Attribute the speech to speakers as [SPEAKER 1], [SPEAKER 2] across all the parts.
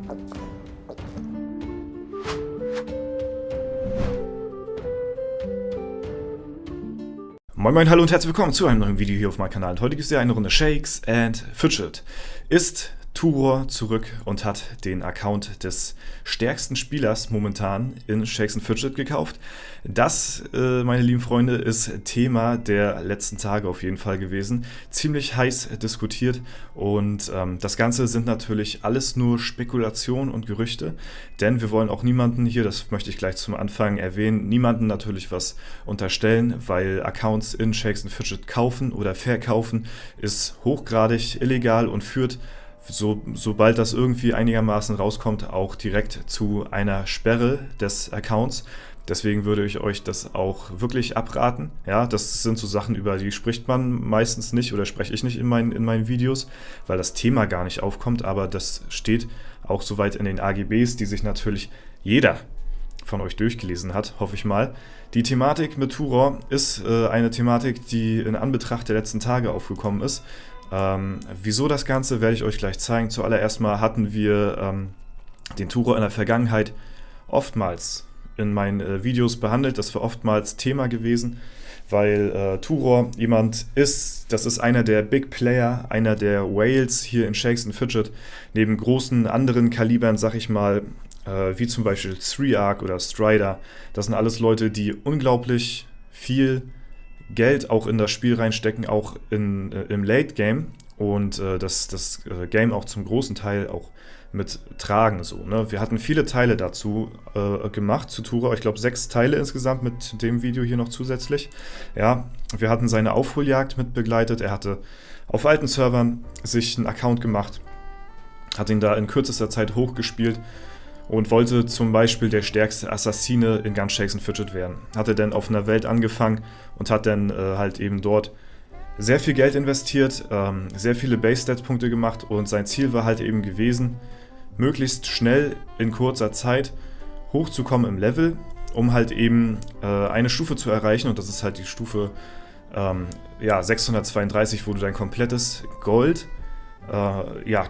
[SPEAKER 1] Moin moin, hallo und herzlich willkommen zu einem neuen Video hier auf meinem Kanal. Und heute gibt es ja eine Runde Shakes and Fidget. Ist Turor zurück und hat den Account des stärksten Spielers momentan in Shakes and Fidget gekauft. Das, meine lieben Freunde, ist Thema der letzten Tage auf jeden Fall gewesen. Ziemlich heiß diskutiert und das Ganze sind natürlich alles nur Spekulationen und Gerüchte, denn wir wollen auch niemanden hier, das möchte ich gleich zum Anfang erwähnen, niemanden natürlich was unterstellen, weil Accounts in Shakes and Fidget kaufen oder verkaufen ist hochgradig illegal und führt sobald das irgendwie einigermaßen rauskommt, auch direkt zu einer Sperre des Accounts. Deswegen würde ich euch das auch wirklich abraten. Ja, das sind so Sachen, über die spricht man meistens nicht oder spreche ich nicht in meinen Videos, weil das Thema gar nicht aufkommt. Aber das steht auch soweit in den AGBs, die sich natürlich jeder von euch durchgelesen hat, hoffe ich mal. Die Thematik mit Turor ist eine Thematik, die in Anbetracht der letzten Tage aufgekommen ist. Wieso das Ganze, werde ich euch gleich zeigen. Zuallererst mal hatten wir den Turor in der Vergangenheit oftmals in meinen Videos behandelt. Das war oftmals Thema gewesen, weil Turor jemand ist, das ist einer der Big Player, einer der Whales hier in Shakes and Fidget, neben großen anderen Kalibern, sag ich mal, wie zum Beispiel Treyarch oder Strider. Das sind alles Leute, die unglaublich viel Geld auch in das Spiel reinstecken, auch im Late Game und das Game auch zum großen Teil auch mit tragen. So, ne? Wir hatten viele Teile dazu gemacht zu Turor, ich glaube 6 Teile insgesamt mit dem Video hier noch zusätzlich. Ja, wir hatten seine Aufholjagd mit begleitet, er hatte auf alten Servern sich einen Account gemacht, hat ihn da in kürzester Zeit hochgespielt und wollte zum Beispiel der stärkste Assassine in ganz Shakes and Fidget werden. Hatte dann auf einer Welt angefangen und hat dann halt eben dort sehr viel Geld investiert, sehr viele Base-Stats-Punkte gemacht und sein Ziel war halt eben gewesen, möglichst schnell in kurzer Zeit hochzukommen im Level, um halt eben eine Stufe zu erreichen, und das ist halt die Stufe 632, wo du dein komplettes Gold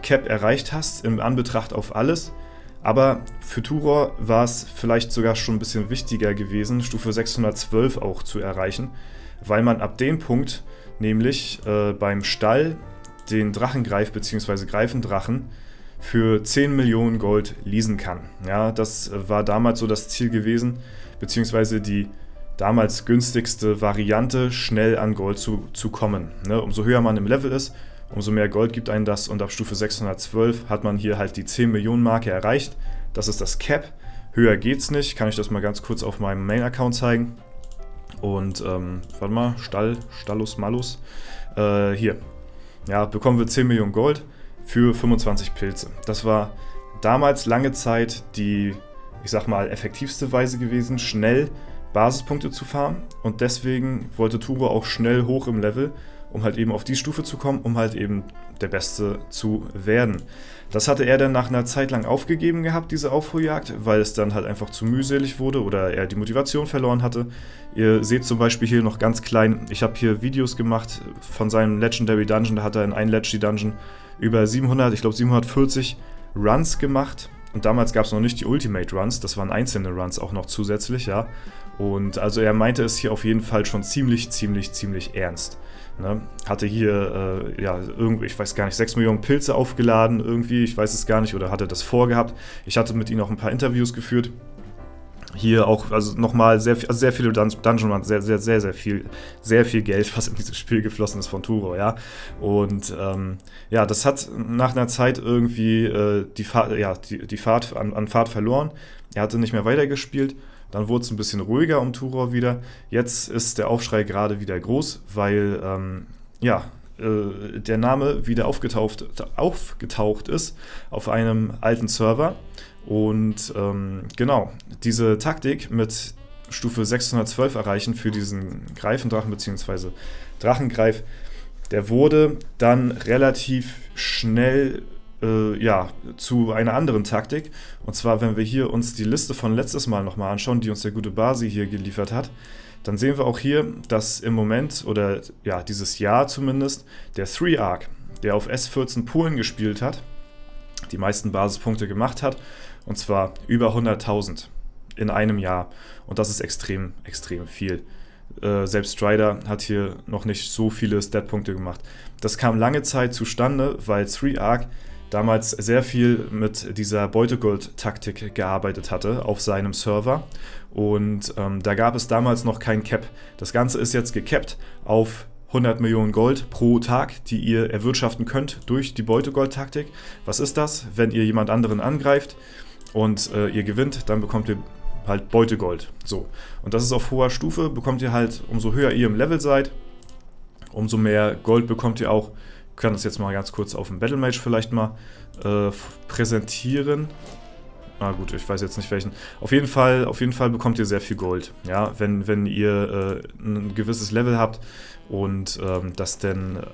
[SPEAKER 1] Cap erreicht hast, im Anbetracht auf alles. Aber für Turor war es vielleicht sogar schon ein bisschen wichtiger gewesen, Stufe 612 auch zu erreichen, weil man ab dem Punkt nämlich beim Stall den Drachengreif bzw. Greifendrachen für 10 Millionen Gold leasen kann. Ja, das war damals so das Ziel gewesen, beziehungsweise die damals günstigste Variante, schnell an Gold zu kommen. Ne? Umso höher man im Level ist, umso mehr Gold gibt einen das, und ab Stufe 612 hat man hier halt die 10 Millionen Marke erreicht. Das ist das Cap. Höher geht's nicht. Kann ich das mal ganz kurz auf meinem Main-Account zeigen. Und, warte mal, Stallus Malus. Hier. Ja, bekommen wir 10 Millionen Gold für 25 Pilze. Das war damals lange Zeit die, ich sag mal, effektivste Weise gewesen, schnell Basispunkte zu farmen. Und deswegen wollte Turor auch schnell hoch im Level, um halt eben auf die Stufe zu kommen, um halt eben der Beste zu werden. Das hatte er dann nach einer Zeit lang aufgegeben gehabt, diese Aufholjagd, weil es dann halt einfach zu mühselig wurde oder er die Motivation verloren hatte. Ihr seht zum Beispiel hier noch ganz klein, ich habe hier Videos gemacht von seinem Legendary Dungeon, da hat er in einem Legendary Dungeon über 740 Runs gemacht. Und damals gab es noch nicht die Ultimate Runs, das waren einzelne Runs auch noch zusätzlich, ja. Und also er meinte es hier auf jeden Fall schon ziemlich ernst. Ne? Hatte hier, irgendwie, ich weiß gar nicht, 6 Millionen Pilze aufgeladen irgendwie, ich weiß es gar nicht, oder hatte das vorgehabt. Ich hatte mit ihm auch ein paar Interviews geführt. Hier auch, also nochmal sehr viele Dungeon Runs, sehr viel Geld, was in dieses Spiel geflossen ist von Turor, ja. Und das hat nach einer Zeit irgendwie die Fahrt an Fahrt verloren. Er hatte nicht mehr weitergespielt. Dann wurde es ein bisschen ruhiger um Turor wieder. Jetzt ist der Aufschrei gerade wieder groß, weil der Name wieder aufgetaucht ist auf einem alten Server. Und genau, diese Taktik mit Stufe 612 erreichen für diesen Greifendrachen bzw. Drachengreif, der wurde dann relativ schnell zu einer anderen Taktik. Und zwar, wenn wir hier uns die Liste von letztes Mal nochmal anschauen, die uns der gute Basi hier geliefert hat, dann sehen wir auch hier, dass im Moment, oder ja, dieses Jahr zumindest, der Treyarch, der auf S14 Polen gespielt hat, die meisten Basispunkte gemacht hat. Und zwar über 100.000 in einem Jahr. Und das ist extrem, extrem viel. Selbst Strider hat hier noch nicht so viele Stat-Punkte gemacht. Das kam lange Zeit zustande, weil Treyarch damals sehr viel mit dieser Beutegold-Taktik gearbeitet hatte auf seinem Server. Und da gab es damals noch kein Cap. Das Ganze ist jetzt gecapped auf 100 Millionen Gold pro Tag, die ihr erwirtschaften könnt durch die Beutegold-Taktik. Was ist das? Wenn ihr jemand anderen angreift und ihr gewinnt, dann bekommt ihr halt Beutegold. So. Und das ist auf hoher Stufe, bekommt ihr halt, umso höher ihr im Level seid, umso mehr Gold bekommt ihr auch. Ich kann das jetzt mal ganz kurz auf dem Battlemage vielleicht mal präsentieren. Ah gut, ich weiß jetzt nicht welchen. Auf jeden Fall bekommt ihr sehr viel Gold. Ja, wenn ihr ein gewisses Level habt und das dann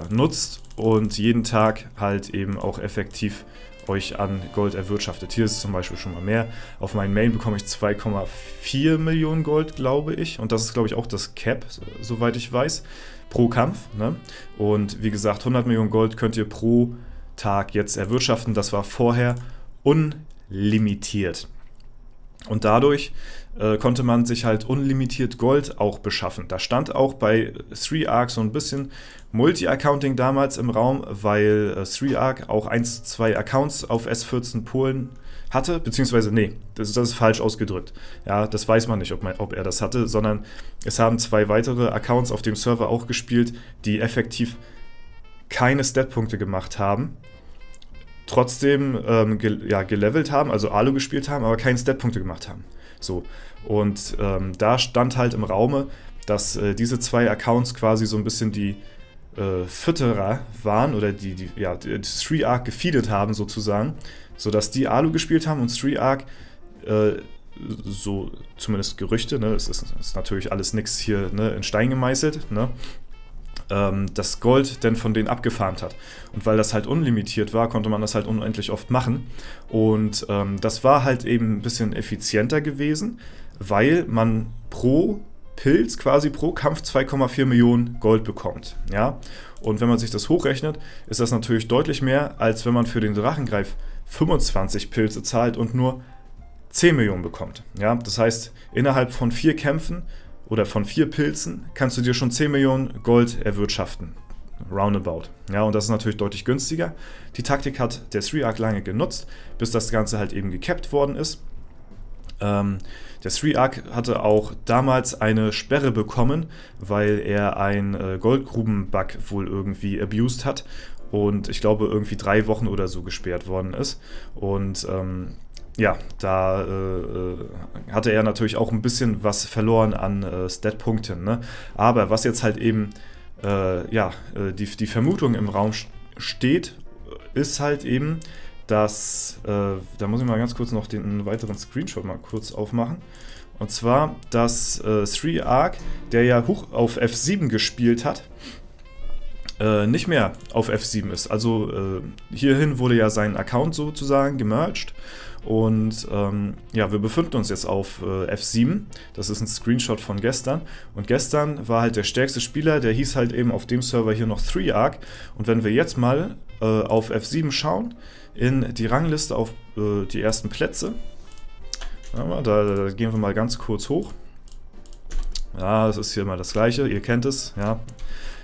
[SPEAKER 1] nutzt und jeden Tag halt eben auch effektiv euch an Gold erwirtschaftet. Hier ist es zum Beispiel schon mal mehr. Auf meinen Main bekomme ich 2,4 Millionen Gold, glaube ich. Und das ist, glaube ich, auch das Cap, soweit ich weiß, pro Kampf. Ne? Und wie gesagt, 100 Millionen Gold könnt ihr pro Tag jetzt erwirtschaften. Das war vorher unlimitiert. Und dadurch konnte man sich halt unlimitiert Gold auch beschaffen. Da stand auch bei Treyarch so ein bisschen Multi-Accounting damals im Raum, weil Treyarch auch 1-2 Accounts auf S14 Polen hatte, beziehungsweise, nee, das ist falsch ausgedrückt. Ja, das weiß man nicht, ob er das hatte, sondern es haben 2 weitere Accounts auf dem Server auch gespielt, die effektiv keine Stat-Punkte gemacht haben, trotzdem gelevelt haben, also Alu gespielt haben, aber keine Stat-Punkte gemacht haben. So, und da stand halt im Raume, dass diese 2 Accounts quasi so ein bisschen die Fütterer waren oder die Treyarch gefeedet haben sozusagen, sodass die Alu gespielt haben und Treyarch, so zumindest Gerüchte, ne, es ist natürlich alles nichts hier, ne, in Stein gemeißelt, ne, das Gold denn von denen abgefarmt hat. Und weil das halt unlimitiert war, konnte man das halt unendlich oft machen. Und das war halt eben ein bisschen effizienter gewesen, weil man pro Pilz, quasi pro Kampf 2,4 Millionen Gold bekommt. Ja? Und wenn man sich das hochrechnet, ist das natürlich deutlich mehr, als wenn man für den Drachengreif 25 Pilze zahlt und nur 10 Millionen bekommt. Ja? Das heißt, innerhalb von 4 Kämpfen oder von 4 Pilzen kannst du dir schon 10 Millionen Gold erwirtschaften. Roundabout. Ja, und das ist natürlich deutlich günstiger. Die Taktik hat der Treyarch lange genutzt, bis das Ganze halt eben gecapped worden ist. Der Treyarch hatte auch damals eine Sperre bekommen, weil er einen Goldgruben-Bug wohl irgendwie abused hat und ich glaube irgendwie 3 Wochen oder so gesperrt worden ist. Und ja, da hatte er natürlich auch ein bisschen was verloren an Stat-Punkten. Ne? Aber was jetzt halt eben die Vermutung im Raum steht, ist halt eben, dass, da muss ich mal ganz kurz noch einen weiteren Screenshot mal kurz aufmachen. Und zwar, dass Treyarch, der ja hoch auf F7 gespielt hat, nicht mehr auf F7 ist. Also hierhin wurde ja sein Account sozusagen gemerged. Und wir befinden uns jetzt auf F7. Das ist ein Screenshot von gestern. Und gestern war halt der stärkste Spieler, der hieß halt eben auf dem Server hier noch Treyarch. Und wenn wir jetzt mal auf F7 schauen, in die Rangliste auf die ersten Plätze, da gehen wir mal ganz kurz hoch. Ja, das ist hier mal das Gleiche, ihr kennt es, ja.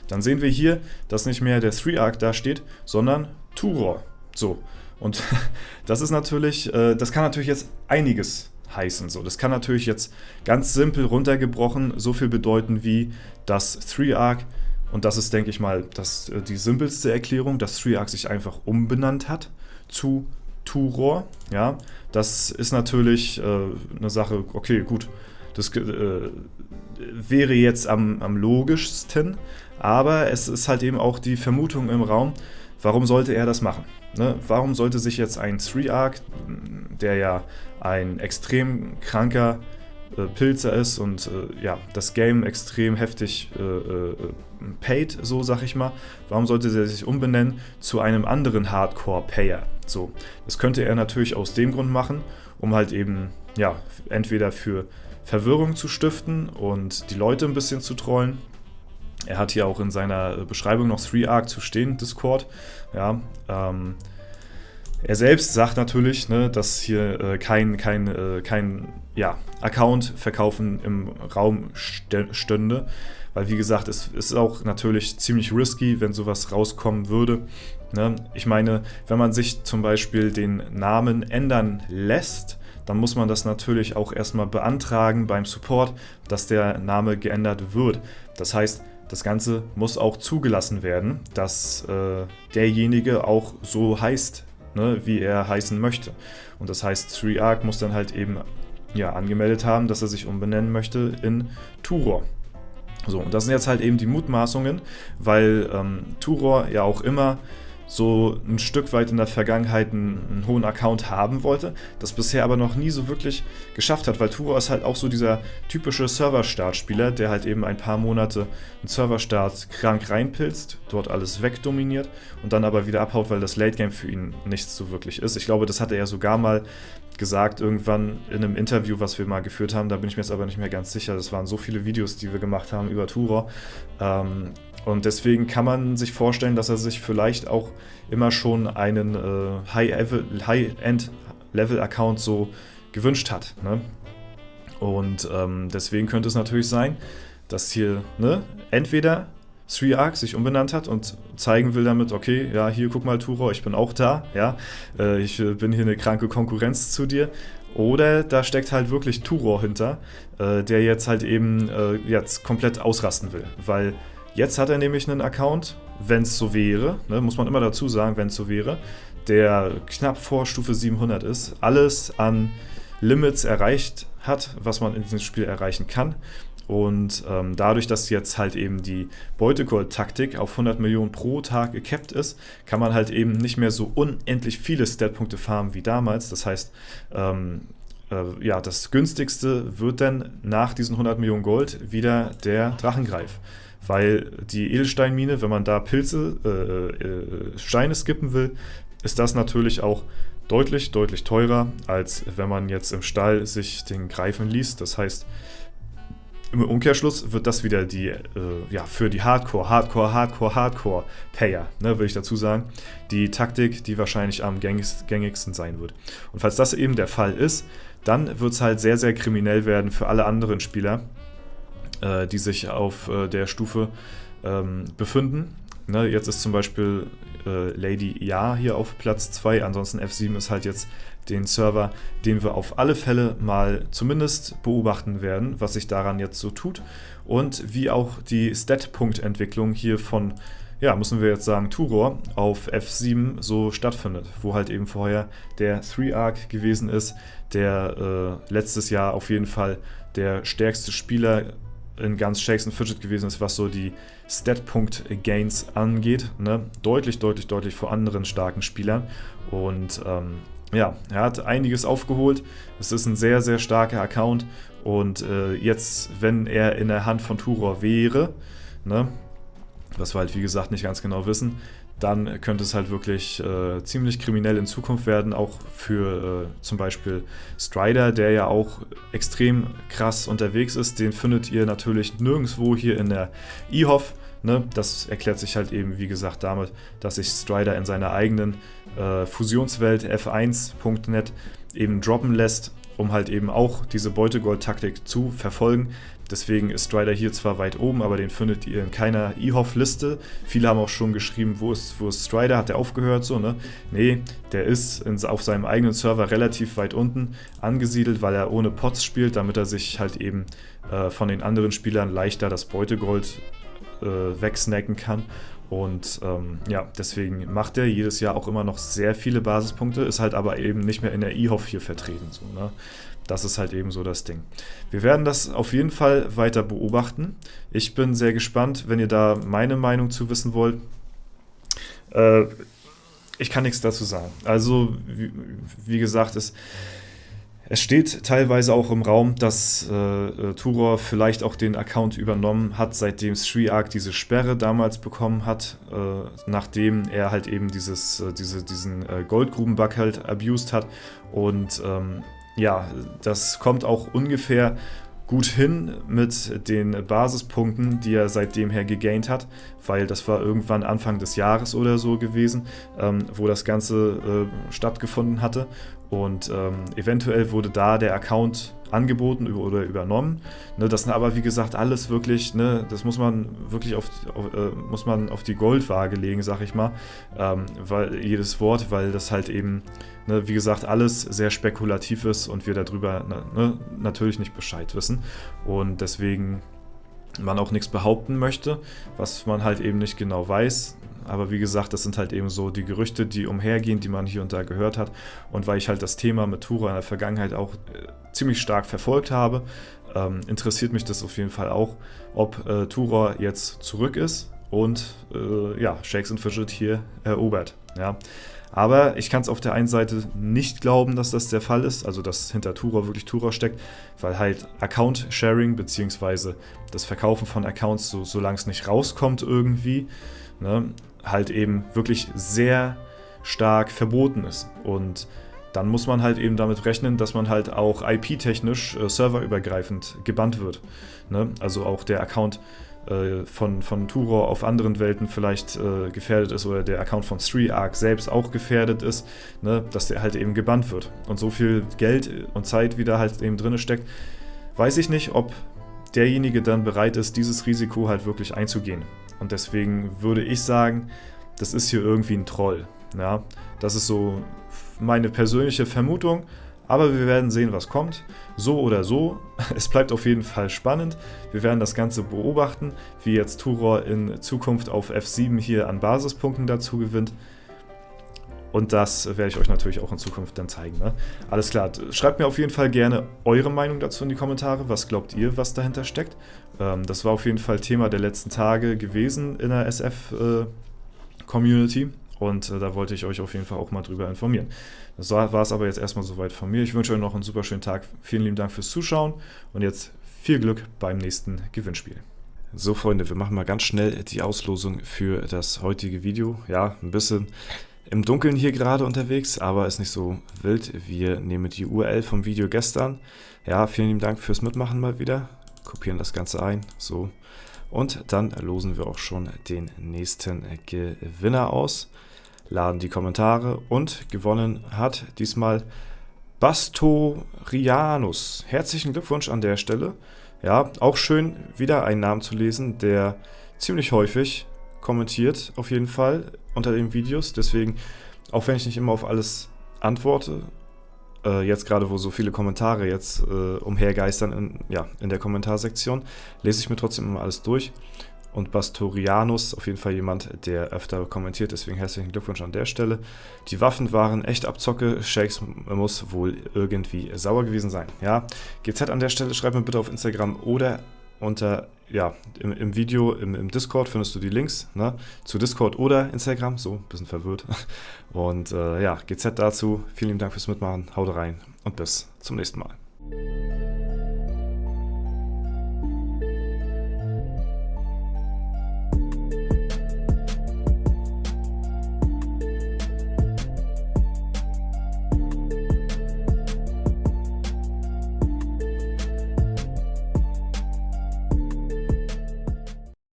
[SPEAKER 1] Dann sehen wir hier, dass nicht mehr der Treyarch da steht, sondern Turor. So. Und das ist natürlich, das kann natürlich jetzt einiges heißen. So. Das kann natürlich jetzt ganz simpel runtergebrochen so viel bedeuten wie, dass Treyarch, und das ist, denke ich mal, die simpelste Erklärung, dass Treyarch sich einfach umbenannt hat zu Turor. Ja, das ist natürlich eine Sache, okay, gut, das wäre jetzt am logischsten, aber es ist halt eben auch die Vermutung im Raum, warum sollte er das machen? Ne? Warum sollte sich jetzt ein Treyarch, der ja ein extrem kranker Pilzer ist und das Game extrem heftig paid, so sag ich mal, warum sollte er sich umbenennen zu einem anderen Hardcore-Payer? So, das könnte er natürlich aus dem Grund machen, um halt eben, ja, entweder für Verwirrung zu stiften und die Leute ein bisschen zu trollen. Er hat hier auch in seiner Beschreibung noch Treyarch zu stehen, Discord. Ja, Er selbst sagt natürlich, ne, dass hier kein ja, Account verkaufen im Raum stünde, weil wie gesagt, es ist auch natürlich ziemlich risky, wenn sowas rauskommen würde. Ne? Ich meine, wenn man sich zum Beispiel den Namen ändern lässt, dann muss man das natürlich auch erstmal beantragen beim Support, dass der Name geändert wird. Das heißt, das Ganze muss auch zugelassen werden, dass derjenige auch so heißt, ne, wie er heißen möchte. Und das heißt, Treyarch muss dann halt eben ja, angemeldet haben, dass er sich umbenennen möchte in Turor. So, und das sind jetzt halt eben die Mutmaßungen, weil Turor ja auch immer so ein Stück weit in der Vergangenheit einen hohen Account haben wollte, das bisher aber noch nie so wirklich geschafft hat, weil Turor ist halt auch so dieser typische Server-Start-Spieler, der halt eben ein paar Monate einen Server-Start krank reinpilzt, dort alles wegdominiert und dann aber wieder abhaut, weil das Late-Game für ihn nichts so wirklich ist. Ich glaube, das hat er ja sogar mal gesagt irgendwann in einem Interview, was wir mal geführt haben, da bin ich mir jetzt aber nicht mehr ganz sicher, das waren so viele Videos, die wir gemacht haben über Turor, und deswegen kann man sich vorstellen, dass er sich vielleicht auch immer schon einen High-End-Level-Account so gewünscht hat. Ne? Und deswegen könnte es natürlich sein, dass hier entweder Treyarch sich umbenannt hat und zeigen will damit, okay, ja, hier guck mal Turor, ich bin auch da, ja, ich bin hier eine kranke Konkurrenz zu dir. Oder da steckt halt wirklich Turor hinter, der jetzt halt eben jetzt komplett ausrasten will, weil jetzt hat er nämlich einen Account, wenn es so wäre, ne, muss man immer dazu sagen, wenn es so wäre, der knapp vor Stufe 700 ist, alles an Limits erreicht hat, was man in diesem Spiel erreichen kann. Und dadurch, dass jetzt halt eben die Beutegold-Taktik auf 100 Millionen pro Tag gekappt ist, kann man halt eben nicht mehr so unendlich viele Statpunkte farmen wie damals. Das heißt, ja, das günstigste wird dann nach diesen 100 Millionen Gold wieder der Drachengreif. Weil die Edelsteinmine, wenn man da Pilze, Steine skippen will, ist das natürlich auch deutlich, deutlich teurer, als wenn man jetzt im Stall sich den Greifen liest. Das heißt, im Umkehrschluss wird das wieder die, ja, für die Hardcore-Payer, ne, will ich dazu sagen, die Taktik, die wahrscheinlich am gängigsten sein wird. Und falls das eben der Fall ist, dann wird es halt sehr, sehr kriminell werden für alle anderen Spieler, die sich auf der Stufe befinden. Ne, jetzt ist zum Beispiel Lady Ja hier auf Platz 2, ansonsten F7 ist halt jetzt den Server, den wir auf alle Fälle mal zumindest beobachten werden, was sich daran jetzt so tut und wie auch die Stat-Punktentwicklung hier von, ja, müssen wir jetzt sagen, Turor auf F7 so stattfindet, wo halt eben vorher der Treyarch gewesen ist, der letztes Jahr auf jeden Fall der stärkste Spieler in ganz Shakes and Fidget gewesen ist, was so die Stat-Punkt-Gains angeht. Ne? Deutlich, deutlich, deutlich vor anderen starken Spielern. Und ja, er hat einiges aufgeholt. Es ist ein sehr, sehr starker Account. Und jetzt, wenn er in der Hand von Turor wäre, ne, was wir halt wie gesagt nicht ganz genau wissen, dann könnte es halt wirklich ziemlich kriminell in Zukunft werden, auch für zum Beispiel Strider, der ja auch extrem krass unterwegs ist. Den findet ihr natürlich nirgendwo hier in der eHof. Ne? Das erklärt sich halt eben, wie gesagt, damit, dass sich Strider in seiner eigenen Fusionswelt f1.net eben droppen lässt, um halt eben auch diese Beutegold-Taktik zu verfolgen. Deswegen ist Strider hier zwar weit oben, aber den findet ihr in keiner eHof-Liste. Viele haben auch schon geschrieben, wo ist Strider, hat der aufgehört? So, ne? Nee, der ist auf seinem eigenen Server relativ weit unten angesiedelt, weil er ohne Pots spielt, damit er sich halt eben von den anderen Spielern leichter das Beutegold wegsnacken kann. Und ja, deswegen macht er jedes Jahr auch immer noch sehr viele Basispunkte, ist halt aber eben nicht mehr in der eHof hier vertreten. So, ne? Das ist halt eben so das Ding. Wir werden das auf jeden Fall weiter beobachten. Ich bin sehr gespannt, wenn ihr da meine Meinung zu wissen wollt. Ich kann nichts dazu sagen. Also, wie gesagt, es steht teilweise auch im Raum, dass Turor vielleicht auch den Account übernommen hat, seitdem Treyarch diese Sperre damals bekommen hat, nachdem er halt eben diesen Goldgruben-Bug halt abused hat. Und ja, das kommt auch ungefähr gut hin mit den Basispunkten, die er seitdem her gegaint hat, weil das war irgendwann Anfang des Jahres oder so gewesen, wo das Ganze stattgefunden hatte. Und eventuell wurde da der Account angeboten oder übernommen. Ne, das sind aber, wie gesagt, alles wirklich, ne, das muss man wirklich auf die Goldwaage legen, sag ich mal, weil jedes Wort, weil das halt eben, ne, wie gesagt, alles sehr spekulativ ist und wir darüber natürlich nicht Bescheid wissen und deswegen man auch nichts behaupten möchte, was man halt eben nicht genau weiß. Aber wie gesagt, das sind halt eben so die Gerüchte, die umhergehen, die man hier und da gehört hat. Und weil ich halt das Thema mit Turor in der Vergangenheit auch ziemlich stark verfolgt habe, interessiert mich das auf jeden Fall auch, ob Turor jetzt zurück ist und Shakes and Fidget hier erobert. Ja. Aber ich kann es auf der einen Seite nicht glauben, dass das der Fall ist, also dass hinter Turor wirklich Turor steckt, weil halt Account-Sharing bzw. das Verkaufen von Accounts, solange es nicht rauskommt irgendwie, ne, halt eben wirklich sehr stark verboten ist. Und dann muss man halt eben damit rechnen, dass man halt auch IP-technisch serverübergreifend gebannt wird. Ne? Also auch der Account von Turor auf anderen Welten vielleicht gefährdet ist oder der Account von StreetArk selbst auch gefährdet ist, ne? Dass der halt eben gebannt wird. Und so viel Geld und Zeit, wie da halt eben drin steckt, weiß ich nicht, ob derjenige dann bereit ist, dieses Risiko halt wirklich einzugehen. Und deswegen würde ich sagen, das ist hier irgendwie ein Troll. Ja? Das ist so meine persönliche Vermutung, aber wir werden sehen, was kommt. So oder so, es bleibt auf jeden Fall spannend. Wir werden das Ganze beobachten, wie jetzt Turor in Zukunft auf F7 hier an Basispunkten dazu gewinnt. Und das werde ich euch natürlich auch in Zukunft dann zeigen. Ne? Alles klar, schreibt mir auf jeden Fall gerne eure Meinung dazu in die Kommentare. Was glaubt ihr, was dahinter steckt? Das war auf jeden Fall Thema der letzten Tage gewesen in der SF-Community. Und da wollte ich euch auf jeden Fall auch mal drüber informieren. Das war es aber jetzt erstmal soweit von mir. Ich wünsche euch noch einen super schönen Tag. Vielen lieben Dank fürs Zuschauen und jetzt viel Glück beim nächsten Gewinnspiel. So Freunde, wir machen mal ganz schnell die Auslosung für das heutige Video. Ja, ein bisschen im Dunkeln hier gerade unterwegs, aber ist nicht so wild. Wir nehmen die URL vom Video gestern. Ja, vielen lieben Dank fürs Mitmachen mal wieder. Kopieren das Ganze ein, so. Und dann losen wir auch schon den nächsten Gewinner aus. Laden die Kommentare und gewonnen hat diesmal Bastorianus. Herzlichen Glückwunsch an der Stelle. Ja, auch schön wieder einen Namen zu lesen, der ziemlich häufig kommentiert, auf jeden Fall, unter den Videos. Deswegen, auch wenn ich nicht immer auf alles antworte, jetzt gerade, wo so viele Kommentare jetzt umhergeistern in der Kommentarsektion, lese ich mir trotzdem immer alles durch. Und Bastorianus, auf jeden Fall jemand, der öfter kommentiert, deswegen herzlichen Glückwunsch an der Stelle. Die Waffen waren echt Abzocke, Shakes muss wohl irgendwie sauer gewesen sein. Ja, GZ an der Stelle, schreib mir bitte auf Instagram oder unter, im Video, im Discord findest du die Links, ne, zu Discord oder Instagram, so, ein bisschen verwirrt. Und GZ dazu, vielen lieben Dank fürs Mitmachen, haut rein und bis zum nächsten Mal.